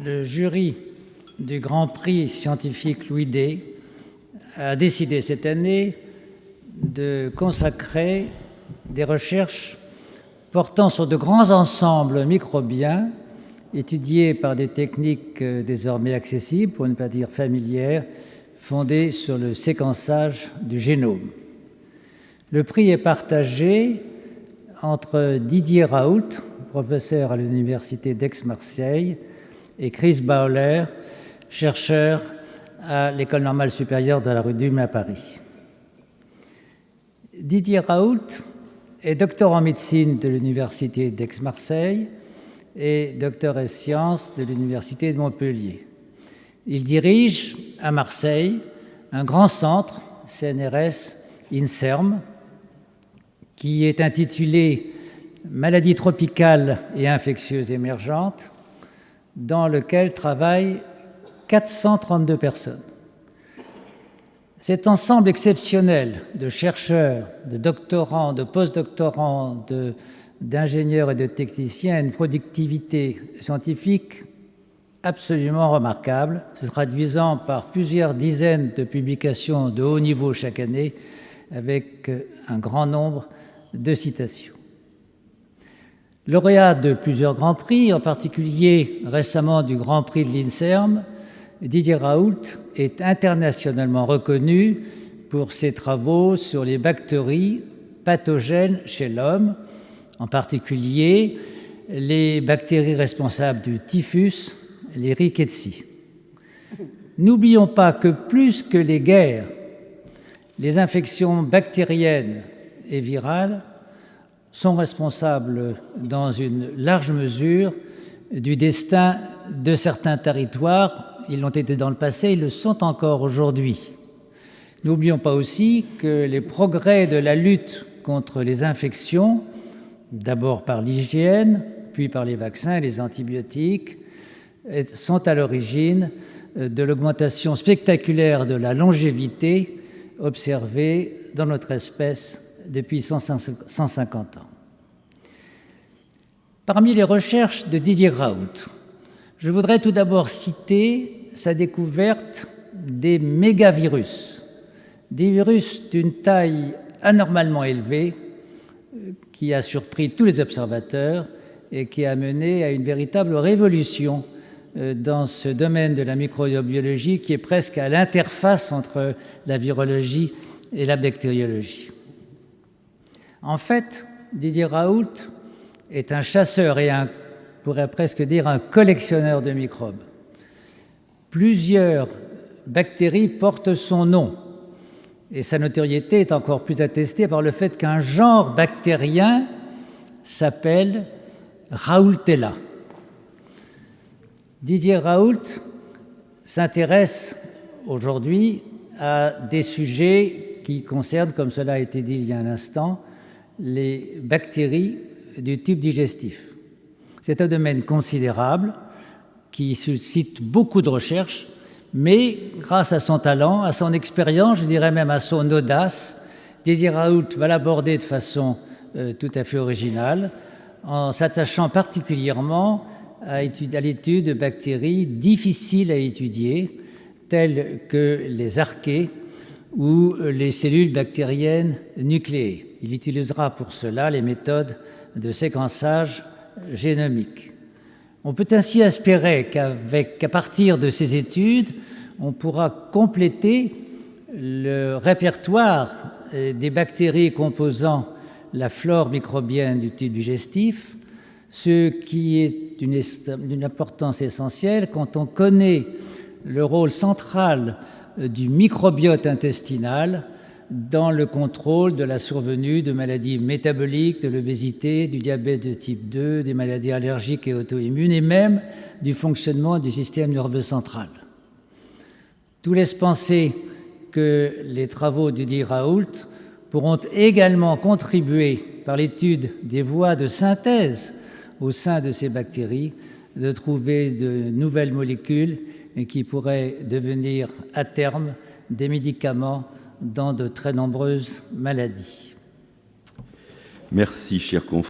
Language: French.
le jury du Grand Prix scientifique Louis Day a décidé cette année de consacrer des recherches portant sur de grands ensembles microbiens étudiés par des techniques désormais accessibles, pour ne pas dire familières, fondées sur le séquençage du génome. Le prix est partagé entre Didier Raoult, professeur à l'université d'Aix-Marseille, et Chris Bowler, chercheur à l'École normale supérieure de la rue d'Ulm à Paris. Didier Raoult est docteur en médecine de l'université d'Aix-Marseille et docteur en sciences de l'université de Montpellier. Il dirige à Marseille un grand centre, CNRS INSERM, qui est intitulé « Maladies tropicales et infectieuses émergentes », dans lequel travaillent 432 personnes. Cet ensemble exceptionnel de chercheurs, de doctorants, de postdoctorants, d'ingénieurs et de techniciens a une productivité scientifique absolument remarquable, se traduisant par plusieurs dizaines de publications de haut niveau chaque année, avec un grand nombre de citations. Lauréat de plusieurs grands prix, en particulier récemment du Grand Prix de l'INSERM, Didier Raoult est internationalement reconnu pour ses travaux sur les bactéries pathogènes chez l'homme, en particulier les bactéries responsables du typhus, les rickettsia. N'oublions pas que plus que les guerres, les infections bactériennes et virales sont responsables dans une large mesure du destin de certains territoires. Ils l'ont été dans le passé, ils le sont encore aujourd'hui. N'oublions pas aussi que les progrès de la lutte contre les infections, d'abord par l'hygiène, puis par les vaccins et les antibiotiques, sont à l'origine de l'augmentation spectaculaire de la longévité observée dans notre espèce depuis 150 ans. Parmi les recherches de Didier Raoult, je voudrais tout d'abord citer sa découverte des mégavirus, des virus d'une taille anormalement élevée qui a surpris tous les observateurs et qui a mené à une véritable révolution dans ce domaine de la microbiologie qui est presque à l'interface entre la virologie et la bactériologie. En fait, Didier Raoult est un chasseur et on pourrait presque dire un collectionneur de microbes. Plusieurs bactéries portent son nom et sa notoriété est encore plus attestée par le fait qu'un genre bactérien s'appelle Raoultella. Didier Raoult s'intéresse aujourd'hui à des sujets qui concernent, comme cela a été dit il y a un instant, les bactéries du tube digestif. C'est un domaine considérable qui suscite beaucoup de recherches, mais grâce à son talent, à son expérience, je dirais même à son audace, Didier Raoult va l'aborder de façon tout à fait originale, en s'attachant particulièrement à l'étude de bactéries difficiles à étudier, telles que les archées ou les cellules bactériennes nucléées. Il utilisera pour cela les méthodes de séquençage génomique. On peut ainsi espérer qu'à partir de ces études, on pourra compléter le répertoire des bactéries composant la flore microbienne du tube digestif, ce qui est d'une importance essentielle quand on connaît le rôle central du microbiote intestinal dans le contrôle de la survenue de maladies métaboliques, de l'obésité, du diabète de type 2, des maladies allergiques et auto-immunes, et même du fonctionnement du système nerveux central. Tout laisse penser que les travaux de Didier Raoult pourront également contribuer, par l'étude des voies de synthèse au sein de ces bactéries, de trouver de nouvelles molécules qui pourraient devenir à terme des médicaments dans de très nombreuses maladies. Merci, cher confrère.